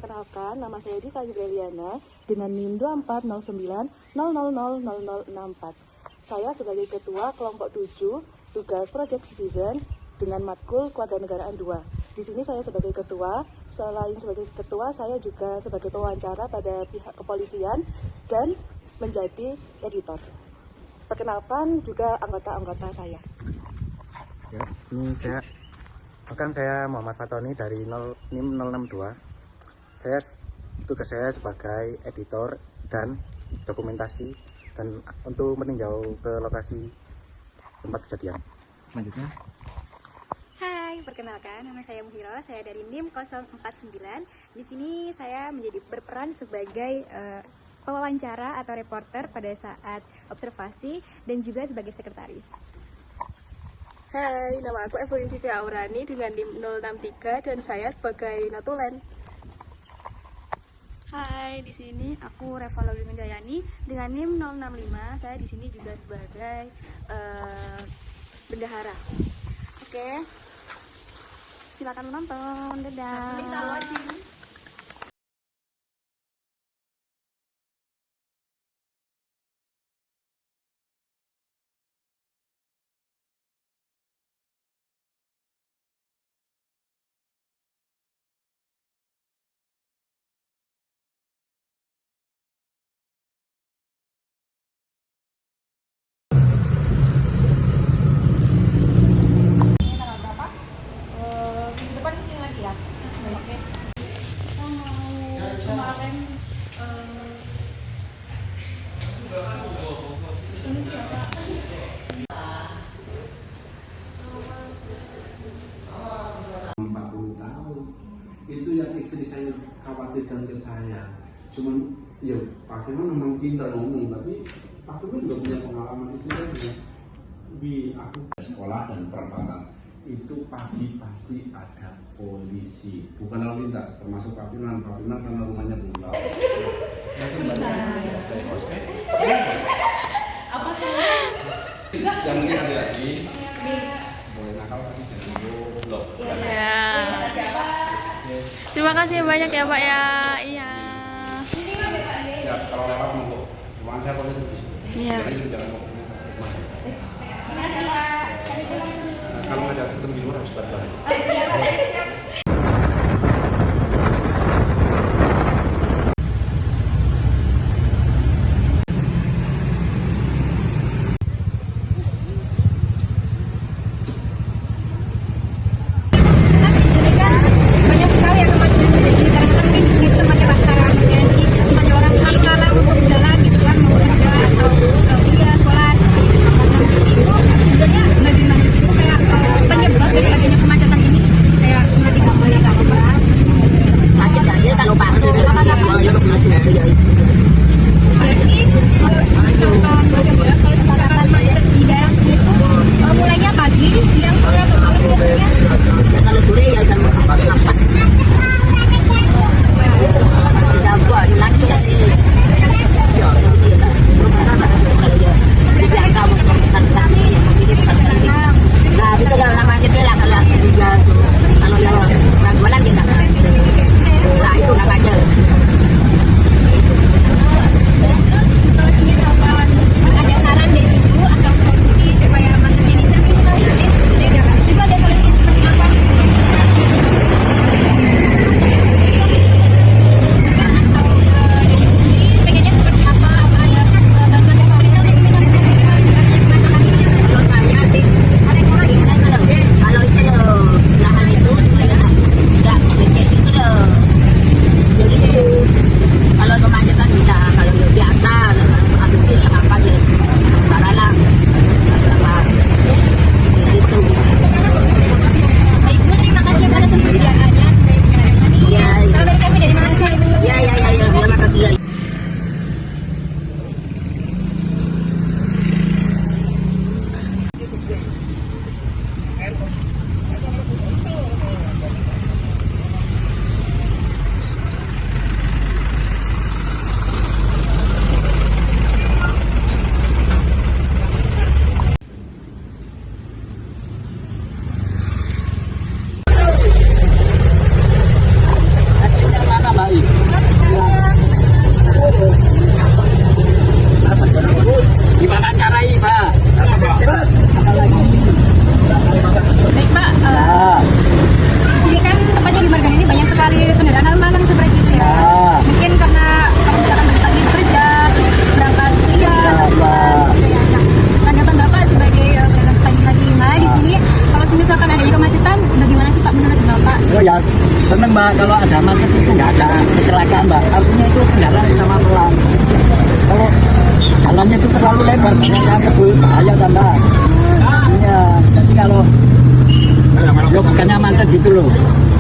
perkenalkan, nama saya Dika Jubreliana dengan NIM 2409000064. Saya sebagai Ketua Kelompok 7, tugas Project Citizen dengan matkul Kewarganegaraan 2. Di sini saya sebagai Ketua, selain sebagai Ketua, saya juga sebagai pewawancara pada pihak kepolisian dan menjadi editor. Perkenalkan juga anggota-anggota saya. Ya, ini saya Muhammad Fatoni dari NIM 062. Tugas saya sebagai editor dan dokumentasi dan untuk meninjau ke lokasi tempat kejadian. Lanjutnya. Hai, perkenalkan nama saya Muhiro, saya dari NIM 049. Di sini saya berperan sebagai pewawancara atau reporter pada saat observasi dan juga sebagai sekretaris. Hai, nama aku Evelyn Tivi Aurani dengan NIM 063 dan saya sebagai notulen. Hai, di sini aku Reva Laudin Dayani dengan NIM 065. Saya di sini juga sebagai bendahara. Oke, silakan menonton. Dadah. Itu yang istri saya khawatirkan ke saya. Cuman ya Pak Firman memang pintar ngomong, tapi Pak Firman juga punya pengalaman istilahnya. Aku sekolah dan perempatan itu pagi pasti ada polisi, bukan lalu lintas, termasuk Pak Firman karena rumahnya belum tahu. Saya kembali dari ospek. Apa sih? Yang ini hati-hati. Boleh nakal tapi jangan goblok. Terima kasih banyak ya Pak ya. Iya. Siap, kalau lewat monggo. Ruangan saya boleh di sini. Iya. Jangan mau. Kalau ngajak ketemu di luar harus balik. Sekolah jalannya itu terlalu lebar, banyak kebul bahaya tambah. Iya, jadi kalau ya bukannya macet gitu loh,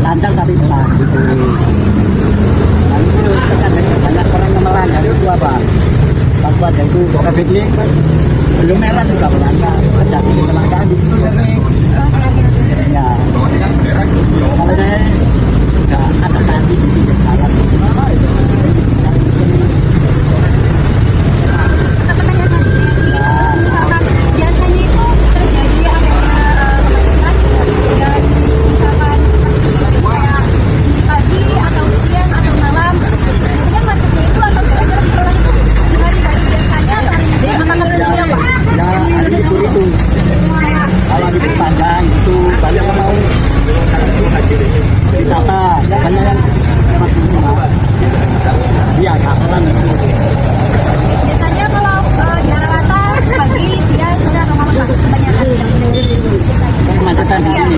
lancar tapi pelan gitu. Nah itu kan banyak orang yang melanggar itu apa? Waktu ada itu traffic light belum merah sudah melanggar, ada kecelakaan di situ sering. Ya, kalau saya sudah adaptasi di sini jalan. Biasanya itu terjadi adanya kemacetan dan misalkan kayak di pagi atau siang atau malam, sedang macetnya itu atau kira-kira pelan itu di hari-hari biasanya atau hari biasa apakah berapa? Ya hari itu kalau libur panjang itu banyak yang mau wisata, banyak yang masih iya kapan itu. Biasanya kalau di rata pagi, siang, sore atau malam Pak? Kebanyakan yang biasanya. Kemacetan di sini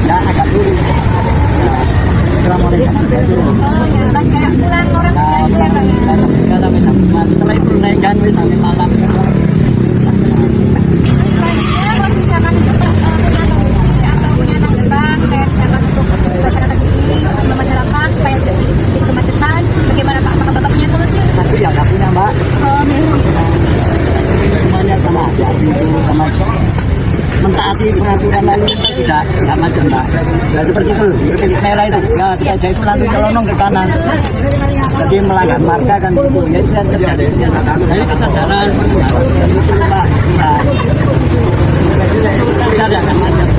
ya agak dulu. Setelah mulai jam 3 itu. Oh ya, pas kayak bulan orang kerja gitu ya Pak ya. Sampai jam 5. Setelah itu naik kan sampai malam. Selanjutnya kalau misalkan punya solusi atau punya tanggapan kayak misalkan untuk masyarakat di sini untuk masyarakat supaya tidak kemacetan, bagaimana Pak? Apakah Bapak punya solusi? Tapi ya nggak punya Mbak. Semuanya sama aja gitu, sama mentaati peraturan lalu lintas tidak macam Mbak. Ya seperti itu, titik merah itu. Ya sepeda itu langsung celonong ke kanan. Jadi melanggar marka kan gitu. Ya itu yang terjadi. Nah ini kesadaran. Itu Mbak. Nah, kita tidak akan macet.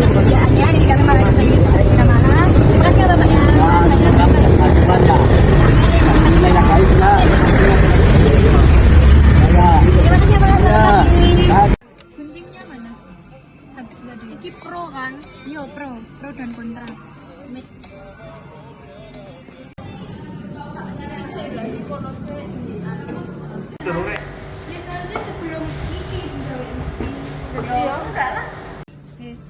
Persediaannya jadi kami makasih banyak kita mahal. Terima kasih ya Bapak ya. Yang baik lah. Terima kasih ya Pak. Selamat pagi. Guntingnya mana? Iki pro kan? Iya pro dan kontra. Ya seharusnya sebelum ini ya enggak lah. Yes.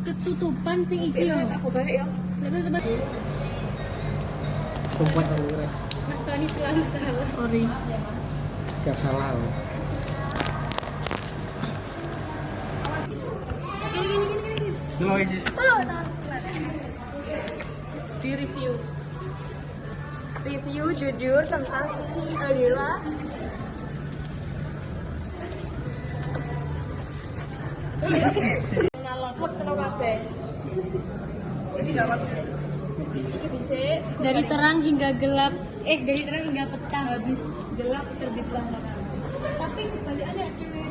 Ketutupan sing iki yo. Aku balik yo. Mas Tony selalu salah. Sorry. Siap salah loh. Di review jujur tentang ini adalah Dari terang hingga gelap, dari terang hingga petang, habis gelap terbitlah matahari. Tapi kebalikannya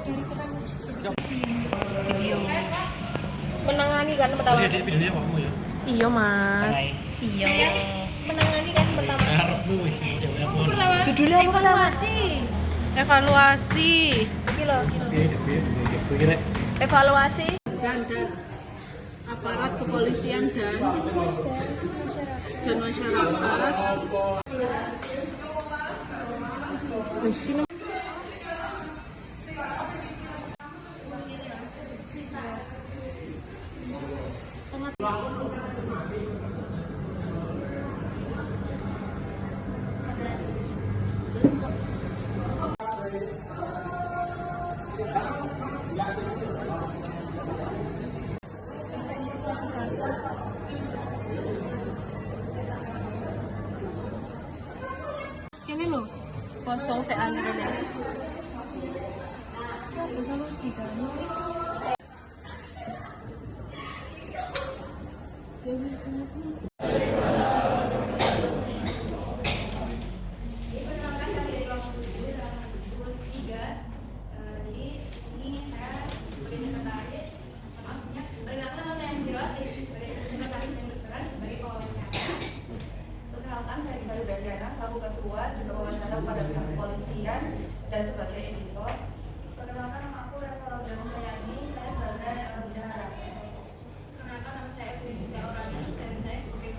dari terang Menangani kan pertama. Jadi videonya kamu ya? Iya mas. Iya. Menangani kan pertama. Harapmu Judulnya apa pertama sih? Evaluasi. Kilo. Evaluasi. Dan aparat kepolisian dan masyarakat. Ini loh. Kosong seane ini. Perkenalkan, saya Ibadah Daniana selaku ketua juga wawancara pada pihak kepolisian dan sebagai editor. Perkenalkan, nama aku Reva Rodan Sayani, saya sebagai bendahara. Perkenalkan, nama saya Evelyn Orani dan saya sebagai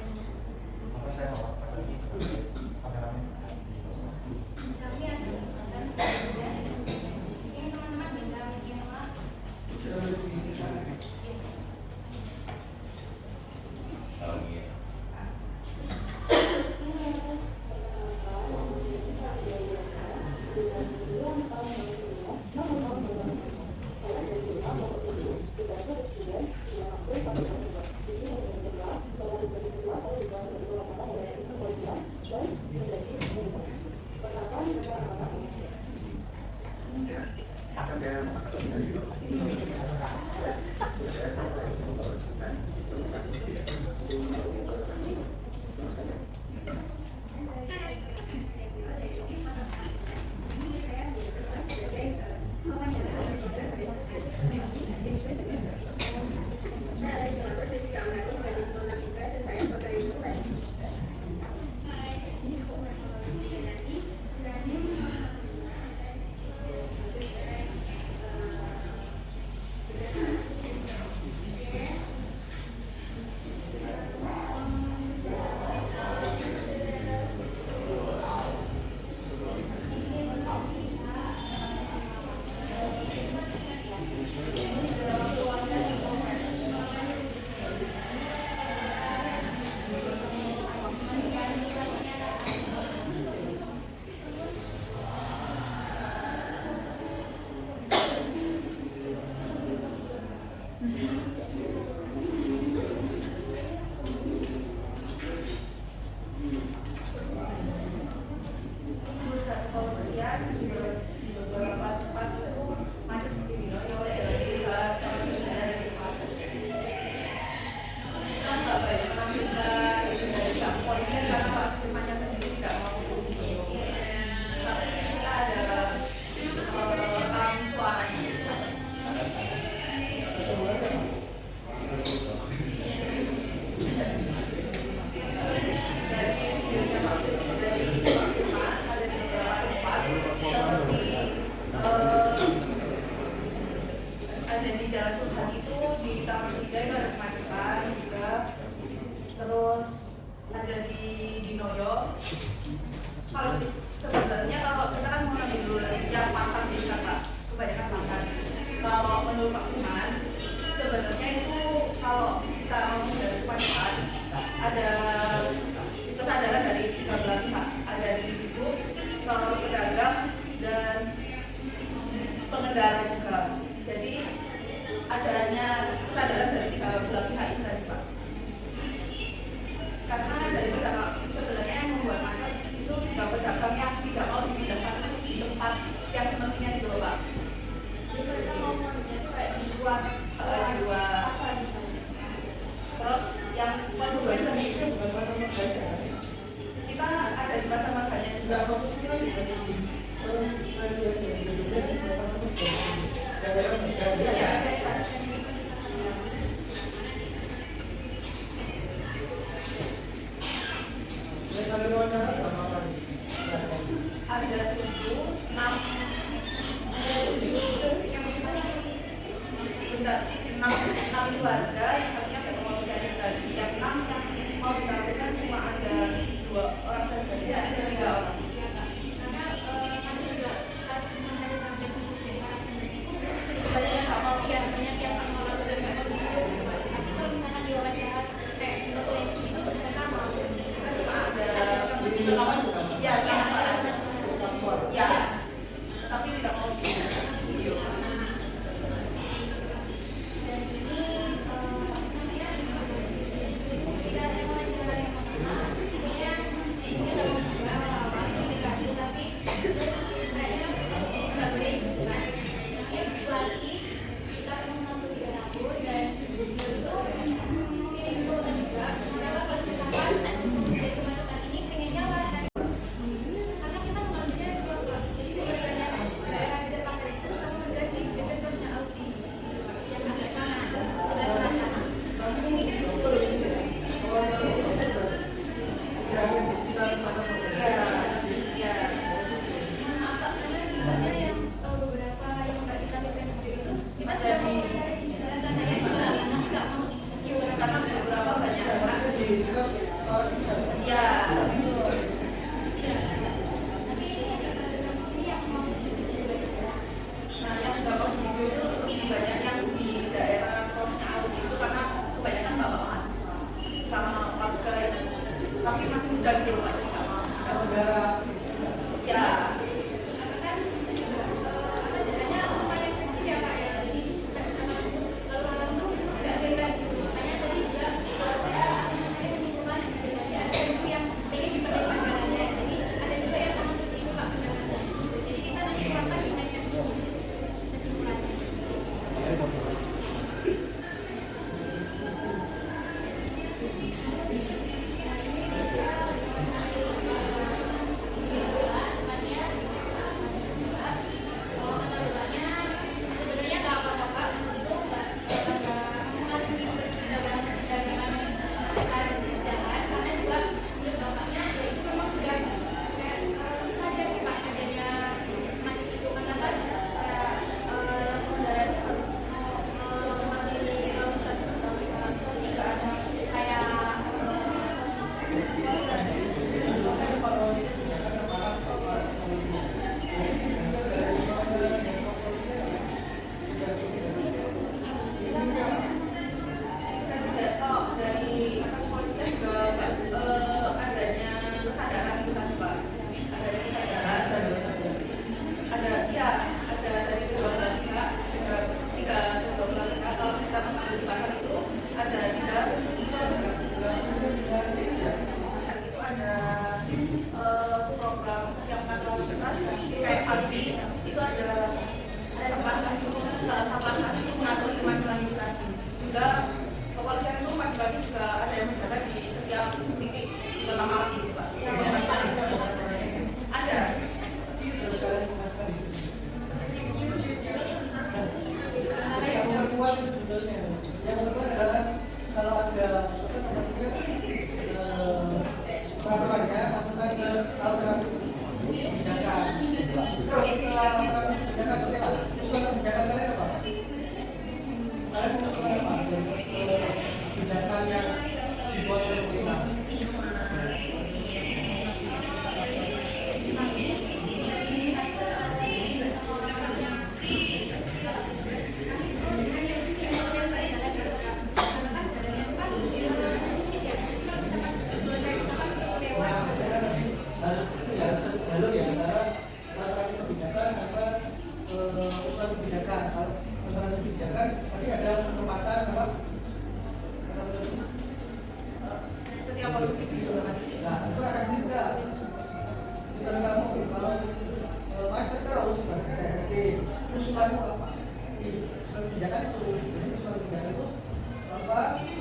kebijakan itu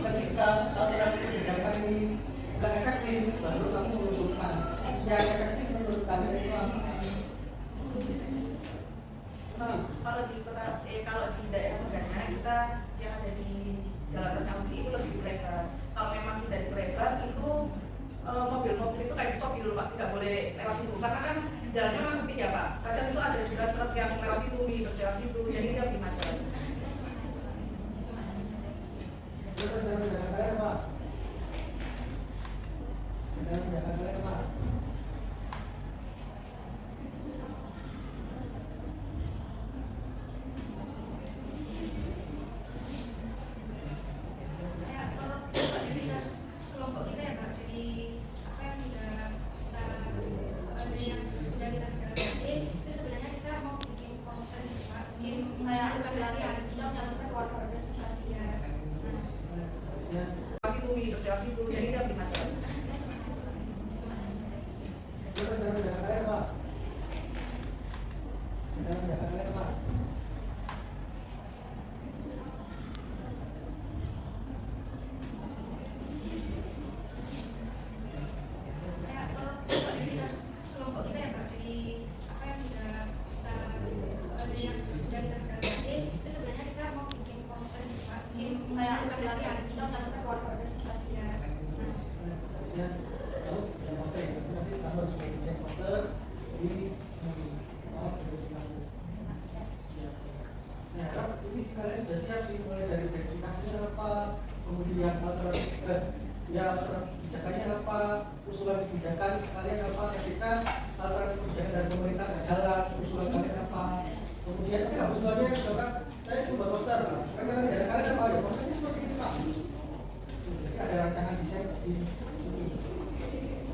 ketika aturan kebijakan ini nggak efektif, baru kamu mengusulkan yang efektif menurut kalian itu apa? Kalau di kalau di daerah Megahnya kita yang ada di Jalan Raskamti itu lebih dilebar. Kalau memang tidak dilebar itu mobil-mobil itu kayak stop gitu Pak, tidak boleh lewat situ karena kan jalannya memang sepi ya Pak. Kadang itu ada juga truk yang lewat situ, bis lewat situ, jadi dia lebih macet. Kelompok kita ya Pak, jadi apa yang sudah kita bicarakan itu sebenarnya kita mau bikin poster gitu Pak, mungkin kayak apresiasi untuk warga sekitar sini. Situ, bis lewat situ, jadi dia lebih macet. Kelompok kita ya Pak, jadi apa yang sudah kita bicarakan itu sebenarnya kita mau bikin poster gitu Pak, mungkin kayak apresiasi untuk warga sekitar sini. Nah, ini kalian sudah siap sih mulai dari verifikasinya apa, kemudian kebijakannya apa, usulan kebijakan kalian apa, ketika alternatif kebijakan dari pemerintah nggak jalan, usulan kalian apa, kemudian usulannya misalkan saya coba poster, karena dari kalian apa ya, posternya seperti ini Pak. Jadi ada rancangan desain seperti ini.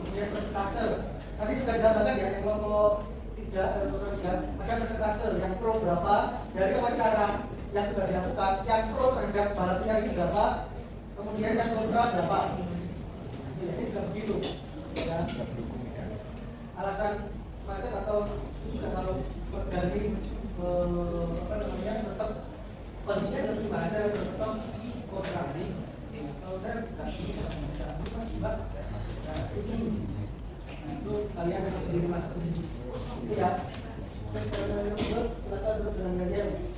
Kemudian persentase, tadi juga ditambahkan ya kelompok ada persentase yang pro berapa dari wawancara yang sudah dilakukan, yang pro terhadap balapnya ini berapa, kemudian yang kontra berapa. Jadi juga begitu ya. Alasan macet atau juga kalau berganti tetap kondisinya lebih ada tetap kontra ini. Kalau saya tidak masih mbak itu kalian harus sendiri masak sendiri. Itu ya. Terus kalau silakan duduk dengan kalian.